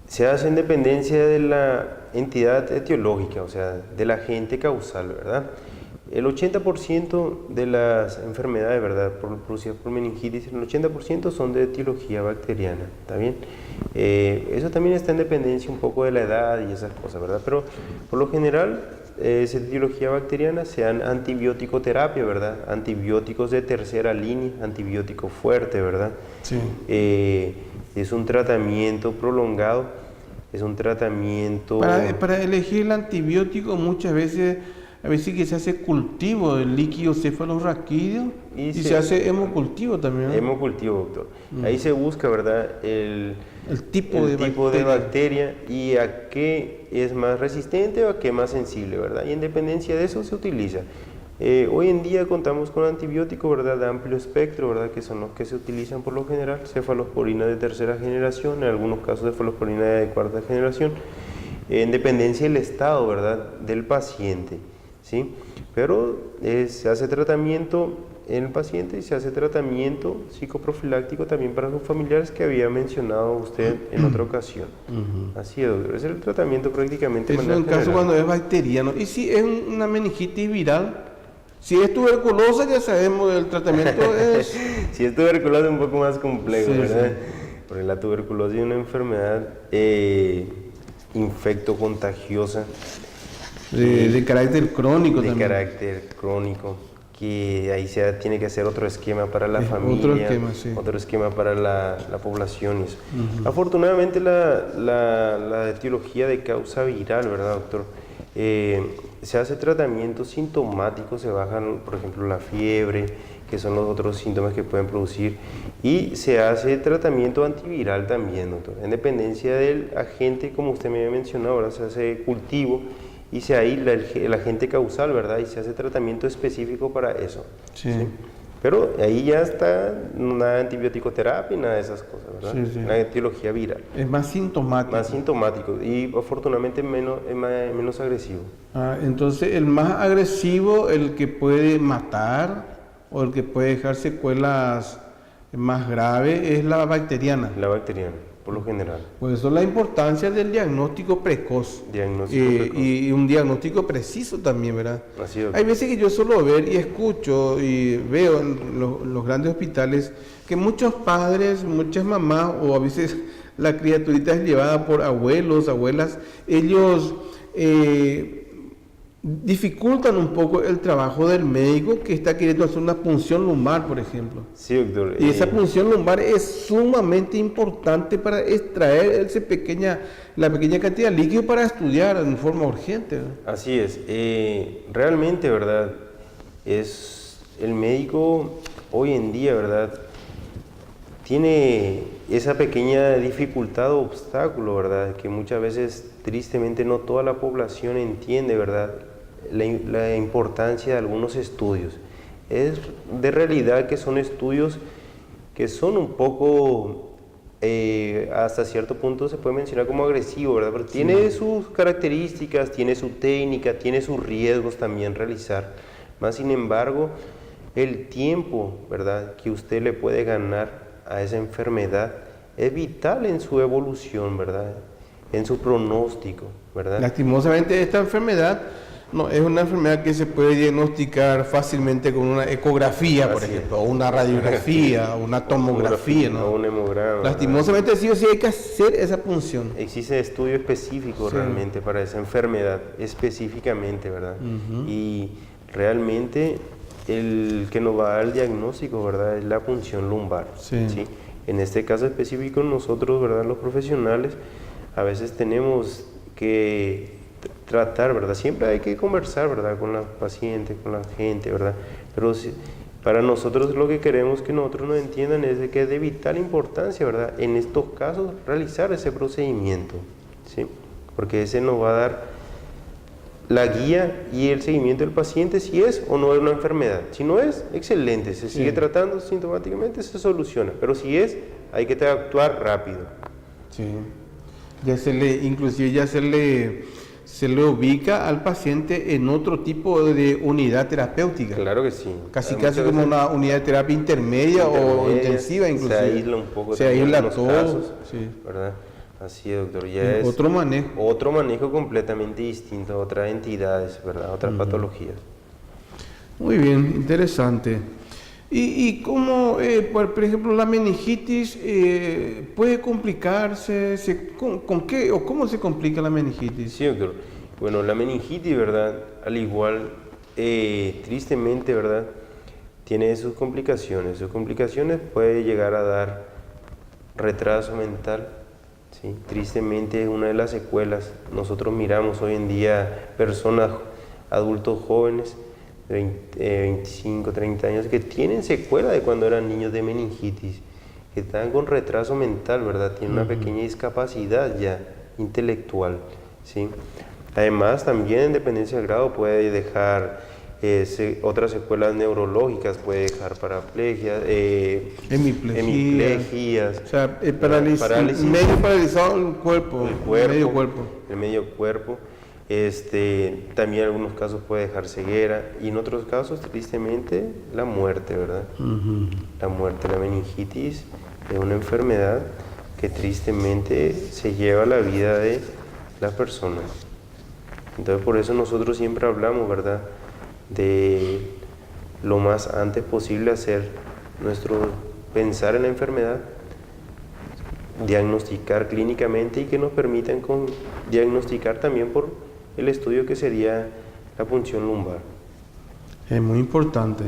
se hace en dependencia de la entidad etiológica, o sea, del agente causal, ¿verdad? El 80% de las enfermedades, ¿verdad?, producidas por meningitis, el 80% son de etiología bacteriana, ¿está bien? Eso también está en dependencia un poco de la edad y esas cosas, ¿verdad? Pero por lo general, es etiología bacteriana, sean antibiótico-terapia, ¿verdad? Antibióticos de tercera línea, antibiótico fuerte, ¿verdad? Sí. Es un tratamiento prolongado, es un tratamiento... Para elegir el antibiótico muchas veces... A veces que se hace cultivo del líquido cefalorraquídeo y se hace hemocultivo también, ¿no? Hemocultivo, doctor. Ahí se busca, ¿verdad?, el tipo de bacteria y a qué es más resistente o a qué más sensible, ¿verdad? Y en dependencia de eso se utiliza. Hoy en día contamos con antibióticos, ¿verdad?, de amplio espectro, ¿verdad?, que son los que se utilizan por lo general, cefalosporina de tercera generación, en algunos casos cefalosporina de cuarta generación, en dependencia del estado, ¿verdad?, del paciente. ¿Sí? Pero se hace tratamiento en el paciente y se hace tratamiento psicoprofiláctico también para los familiares que había mencionado usted en otra ocasión. Así es, doctor. Es el tratamiento prácticamente. Eso en caso cuando es bacteriano. Y si es una meningitis viral, si es tuberculosa ya sabemos el tratamiento es... Si es tuberculosa es un poco más complejo, sí, ¿verdad? Sí. Porque la tuberculosis es una enfermedad infectocontagiosa. De carácter crónico también. De carácter crónico, que ahí se tiene que hacer otro esquema para la familia, otro esquema para la población. Y eso. Afortunadamente la etiología de causa viral, ¿verdad, doctor?, Se hace tratamiento sintomático, se bajan, por ejemplo, la fiebre, que son los otros síntomas que pueden producir, y se hace tratamiento antiviral también, doctor. En dependencia del agente, como usted me había mencionado, ahora se hace cultivo y se aísla el agente causal, ¿verdad? Y se hace tratamiento específico para eso. Sí. ¿Sí? Pero ahí ya está nada de antibiótico-terapia y nada de esas cosas, ¿verdad? Sí, sí. Una etiología viral. Es más sintomático. Más sintomático y afortunadamente menos agresivo. Entonces, el más agresivo, el que puede matar o el que puede dejar secuelas más graves, es la bacteriana. La bacteriana, por lo general. Por eso la importancia del diagnóstico precoz. Diagnóstico precoz. Y un diagnóstico preciso también, ¿verdad? Así es. Hay veces que yo suelo ver y escucho y veo en los grandes hospitales que muchos padres, muchas mamás o a veces la criaturita es llevada por abuelos, abuelas, ellos dificultan un poco el trabajo del médico que está queriendo hacer una punción lumbar, por ejemplo. Sí, doctor. Y esa punción lumbar es sumamente importante para extraer la pequeña cantidad de líquido para estudiar en forma urgente, ¿no? Así es. Realmente, ¿verdad? El médico hoy en día, ¿verdad? Tiene esa pequeña dificultad o obstáculo, ¿verdad? Que muchas veces, tristemente, no toda la población entiende, ¿verdad? La importancia de algunos estudios. Es de realidad que son estudios que son un poco, hasta cierto punto se puede mencionar como agresivo, ¿verdad? Pero tiene sus características, tiene su técnica, tiene sus riesgos también realizar. Más sin embargo, el tiempo, ¿verdad?, que usted le puede ganar a esa enfermedad es vital en su evolución, ¿verdad?, en su pronóstico, ¿verdad? Lastimosamente esta enfermedad no es una enfermedad que se puede diagnosticar fácilmente con una ecografía, por ejemplo, o una radiografía, o una tomografía, ¿no? O un hemograma. Lastimosamente sí o sí hay que hacer esa punción. Existe estudio específico realmente para esa enfermedad, específicamente, ¿verdad? Y realmente el que nos va a dar el diagnóstico, ¿verdad?, es la punción lumbar. Sí. ¿Sí? En este caso específico nosotros, ¿verdad?, los profesionales, a veces tenemos que tratar, ¿verdad? Siempre hay que conversar, ¿verdad?, con la paciente, con la gente, ¿verdad? Pero para nosotros lo que queremos que nosotros nos entiendan es de que es de vital importancia, ¿verdad?, en estos casos realizar ese procedimiento, ¿sí? Porque ese nos va a dar la guía y el seguimiento del paciente si es o no es una enfermedad. Si no es, excelente, se sigue tratando sintomáticamente, se soluciona. Pero si es, hay que actuar rápido. Sí. Inclusive se le ubica al paciente en otro tipo de unidad terapéutica. Claro que sí. Casi como una unidad de terapia intermedia o intensiva inclusive. Se aísla un poco. Se aísla todo. Casos, sí. ¿Verdad? Así es, doctor. Ya es otro manejo. Otro manejo completamente distinto, otras entidades, ¿verdad? Otras patologías. Muy bien, interesante. ¿Y cómo, por ejemplo, la meningitis puede complicarse? ¿Con qué o cómo se complica la meningitis? Sí, doctor. Bueno, la meningitis, ¿verdad?, al igual, tristemente, ¿verdad?, tiene sus complicaciones. Sus complicaciones puede llegar a dar retraso mental. Sí, tristemente es una de las secuelas. Nosotros miramos hoy en día personas, adultos jóvenes, de 25, 30 años, que tienen secuela de cuando eran niños de meningitis, que están con retraso mental, ¿verdad? Tienen una pequeña discapacidad ya intelectual, ¿sí? Además, también en dependencia de grado puede dejar otras secuelas neurológicas, puede dejar paraplegias, hemiplegias, o sea, parálisis, medio paralizado el cuerpo, el medio cuerpo. También en algunos casos puede dejar ceguera y en otros casos, tristemente, la muerte, ¿verdad? La muerte, la meningitis es una enfermedad que tristemente se lleva la vida de las personas. Entonces, por eso nosotros siempre hablamos, ¿verdad?, de lo más antes posible hacer pensar en la enfermedad, diagnosticar clínicamente y que nos permitan diagnosticar también por el estudio que sería la punción lumbar. Es muy importante.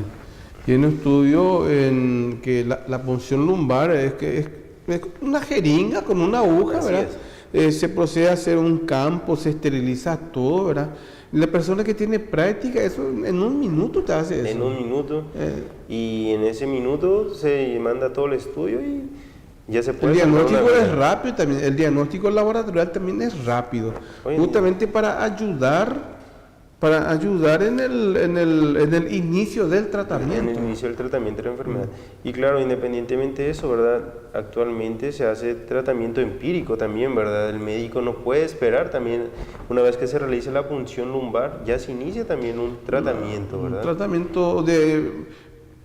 Y en un estudio en que la punción lumbar es una jeringa con una aguja, Así ¿verdad? se procede a hacer un campo, se esteriliza todo, ¿verdad? La persona que tiene práctica, eso en un minuto te hace eso. En un minuto. Y en ese minuto se manda todo el estudio y ya se puede. El diagnóstico sacar una es rápido también, el diagnóstico laboratorial también es rápido, Oye, justamente para ayudar en el inicio del en tratamiento. el inicio del tratamiento de la enfermedad. Y claro, independientemente de eso, ¿verdad? Actualmente se hace tratamiento empírico también, ¿verdad? El médico no puede esperar también, una vez que se realice la punción lumbar, ya se inicia también un tratamiento, ¿verdad? Un tratamiento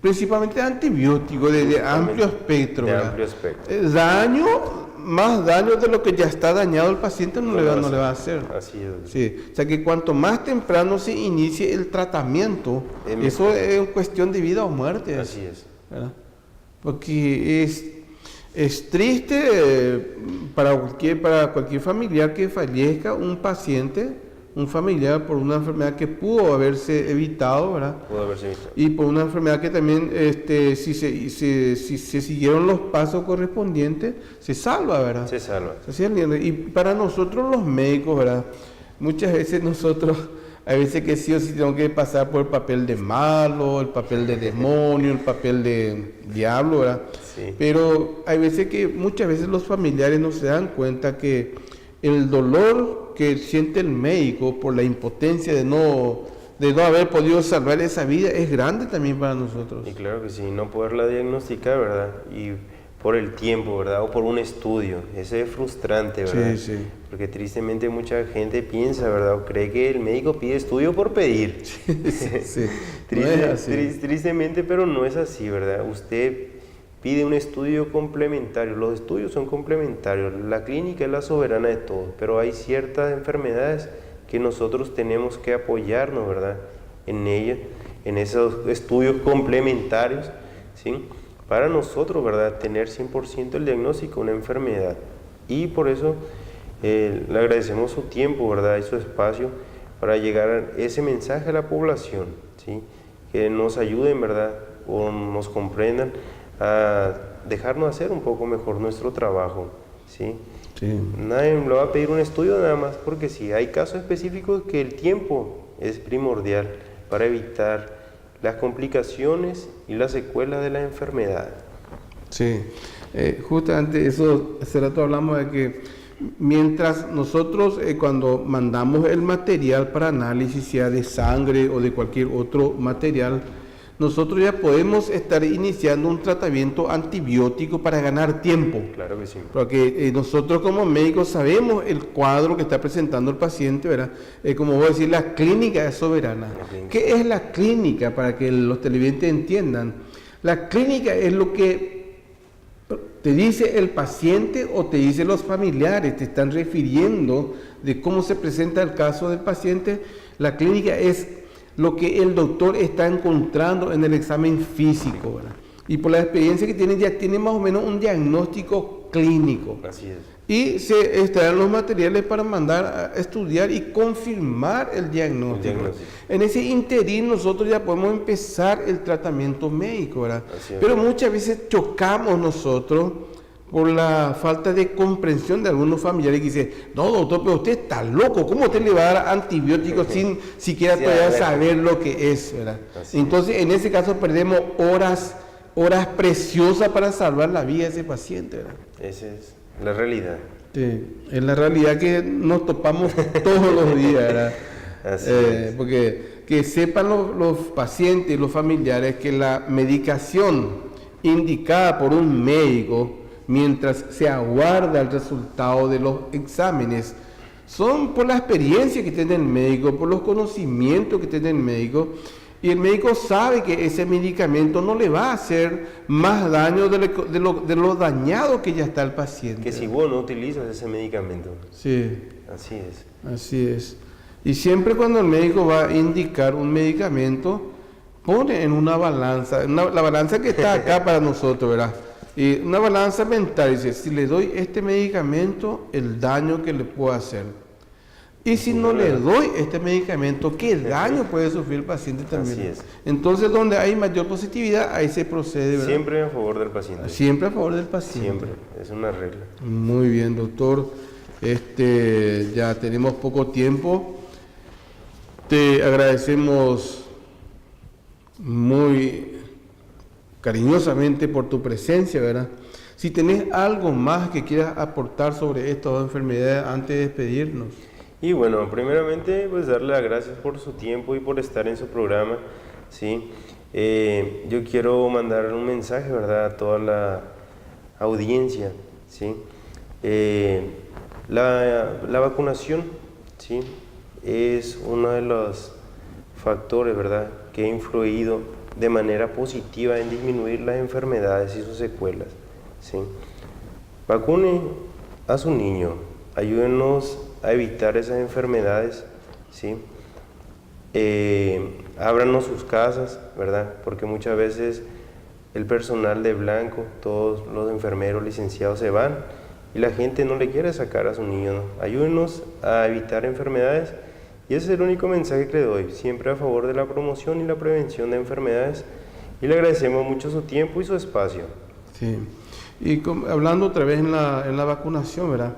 principalmente de antibiótico, de amplio espectro. De ¿verdad? amplio espectro. Más daño de lo que ya está dañado el paciente no le va a hacer. Así es. Sí, o sea que cuanto más temprano se inicie el tratamiento, eso es cuestión de vida o muerte. Así es. ¿Verdad? Porque es triste para cualquier familiar que fallezca un familiar por una enfermedad que pudo haberse evitado, ¿verdad? Pudo haberse evitado. Y por una enfermedad que también, si se siguieron los pasos correspondientes, se salva, ¿verdad? Se salva. Y para nosotros los médicos, ¿verdad? Muchas veces hay veces que sí o sí tenemos que pasar por el papel de malo, el papel de demonio, el papel de diablo, ¿verdad? Sí. Pero hay veces muchas veces los familiares no se dan cuenta que el dolor que siente el médico por la impotencia de no haber podido salvar esa vida es grande también para nosotros. Y claro que sí, no poderla diagnosticar, ¿verdad? Y por el tiempo, ¿verdad? O por un estudio. Ese es frustrante, ¿verdad? Sí, sí. Porque tristemente mucha gente piensa, ¿verdad? O cree que el médico pide estudio por pedir. Sí. No es así. Tristemente, pero no es así, ¿verdad? Usted pide un estudio complementario. Los estudios son complementarios. La clínica es la soberana de todo, pero hay ciertas enfermedades que nosotros tenemos que apoyarnos, ¿verdad? En ellas, en esos estudios complementarios, ¿sí? Para nosotros, ¿verdad? Tener 100% el diagnóstico de una enfermedad. Y por eso le agradecemos su tiempo, ¿verdad? Y su espacio para llegar a ese mensaje a la población, ¿sí? Que nos ayuden, ¿verdad? O nos comprendan a dejarnos hacer un poco mejor nuestro trabajo, ¿sí? Sí. Nadie le va a pedir un estudio nada más porque sí, hay casos específicos que el tiempo es primordial para evitar las complicaciones y las secuelas de la enfermedad. Sí, justamente eso, hace rato hablamos de que mientras nosotros cuando mandamos el material para análisis, sea de sangre o de cualquier otro material, nosotros ya podemos estar iniciando un tratamiento antibiótico para ganar tiempo. Claro que sí. Porque nosotros como médicos sabemos el cuadro que está presentando el paciente, ¿verdad? Como voy a decir, la clínica es soberana. ¿Qué es la clínica? Para que los televidentes entiendan. La clínica es lo que te dice el paciente o te dicen los familiares, te están refiriendo de cómo se presenta el caso del paciente. La clínica es lo que el doctor está encontrando en el examen físico, ¿verdad? Y por la experiencia que tiene, ya tiene más o menos un diagnóstico clínico. Así es. Y se extraen los materiales para mandar a estudiar y confirmar el diagnóstico. En ese interín nosotros ya podemos empezar el tratamiento médico, ¿verdad? Pero muchas veces chocamos nosotros por la falta de comprensión de algunos familiares que dicen, no doctor, pero usted está loco, ¿cómo usted le va a dar antibióticos sin siquiera todavía saber lo que es, ¿verdad? Entonces en ese caso perdemos horas preciosas para salvar la vida de ese paciente, ¿verdad? Esa es la realidad. Sí, es la realidad que nos topamos todos los días, ¿verdad? Así es. Porque que sepan los pacientes y los familiares que la medicación indicada por un médico mientras se aguarda el resultado de los exámenes, son por la experiencia que tiene el médico, por los conocimientos que tiene el médico, y el médico sabe que ese medicamento no le va a hacer más daño de lo dañado que ya está el paciente. Que si vos no utilizas ese medicamento. Sí. Así es. Así es. Y siempre cuando el médico va a indicar un medicamento, pone en una balanza, la balanza que está acá para nosotros, ¿verdad? Y una balanza mental, dice, si le doy este medicamento, el daño que le puedo hacer. Y si no le doy este medicamento, ¿qué daño puede sufrir el paciente también? Así es. Entonces, donde hay mayor positividad, ahí se procede, ¿verdad? Siempre a favor del paciente. Siempre a favor del paciente. Siempre, es una regla. Muy bien, doctor. Ya tenemos poco tiempo. Te agradecemos muy cariñosamente por tu presencia, ¿verdad? Si tenés algo más que quieras aportar sobre estas dos enfermedades antes de despedirnos. Y bueno, primeramente, pues darle las gracias por su tiempo y por estar en su programa, ¿sí? Yo quiero mandar un mensaje, ¿verdad?, a toda la audiencia, ¿sí? La vacunación, ¿sí?, es uno de los factores, ¿verdad?, que ha influido de manera positiva en disminuir las enfermedades y sus secuelas, ¿sí? Vacune a su niño, ayúdenos a evitar esas enfermedades, ¿sí? Ábranos sus casas, ¿verdad? Porque muchas veces el personal de blanco, todos los enfermeros licenciados se van y la gente no le quiere sacar a su niño, ¿no? Ayúdenos a evitar enfermedades y ese es el único mensaje que le doy, siempre a favor de la promoción y la prevención de enfermedades y le agradecemos mucho su tiempo y su espacio. Sí, y hablando otra vez en la vacunación, ¿verdad?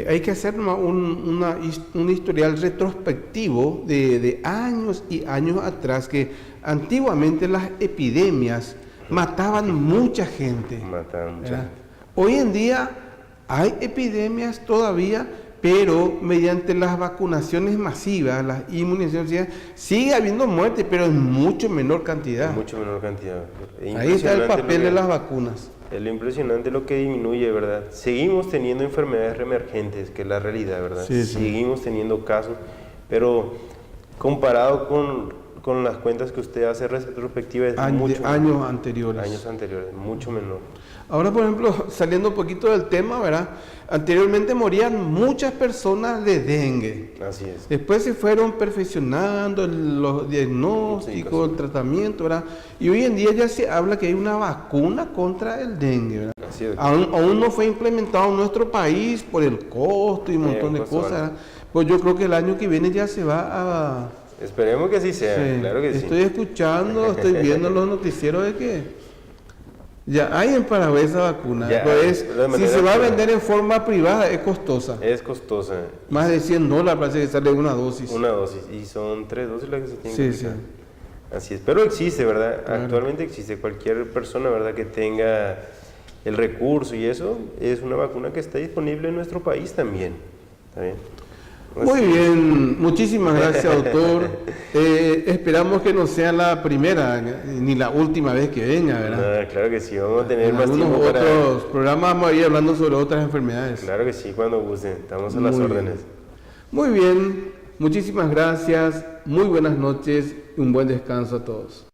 Hay que hacer un historial retrospectivo de años y años atrás, que antiguamente las epidemias mataban mucha gente. Mataban mucha gente. Hoy en día hay epidemias todavía, pero mediante las vacunaciones masivas, las inmunizaciones, sigue habiendo muerte, pero en mucho menor cantidad. En mucho menor cantidad. Ahí está el papel de las vacunas. Es lo impresionante lo que disminuye, ¿verdad? Seguimos teniendo enfermedades reemergentes, que es la realidad, ¿verdad? Sí, sí. Seguimos teniendo casos, pero comparado con las cuentas que usted hace retrospectivas, es mucho años anteriores. Años anteriores, mucho menor. Ahora, por ejemplo, saliendo un poquito del tema, ¿verdad? Anteriormente morían muchas personas de dengue. Así es. Después se fueron perfeccionando los diagnósticos, el tratamiento, ¿verdad? Y hoy en día ya se habla que hay una vacuna contra el dengue, ¿verdad? Así es. Aún no fue implementado en nuestro país por el costo y un montón de cosas, ¿verdad? Pues yo creo que el año que viene ya se va a... Esperemos que así sea, Sí, claro que sí. estoy escuchando, estoy viendo los noticieros de que ya hay en Paraguay esa vacuna. Ya, Pues, si se va a privada. vender en forma privada es costosa. Es costosa. Más de $100 parece que sale una dosis. Una dosis, y son 3 dosis las que se tienen Sí, que sí. aplicar. Así es, pero existe, ¿verdad? Claro. Actualmente existe. Cualquier persona, ¿verdad?, que tenga el recurso y eso, es una vacuna que está disponible en nuestro país también. ¿Está bien? Muy bien, muchísimas gracias, doctor. Esperamos que no sea la primera ni la última vez que venga, ¿verdad? Ah, claro que sí, vamos a tener En más algunos tiempo para... otros programas vamos a ir hablando sobre otras enfermedades. Claro que sí, cuando gusten, estamos a las Muy órdenes. bien. Muy bien, muchísimas gracias, muy buenas noches y un buen descanso a todos.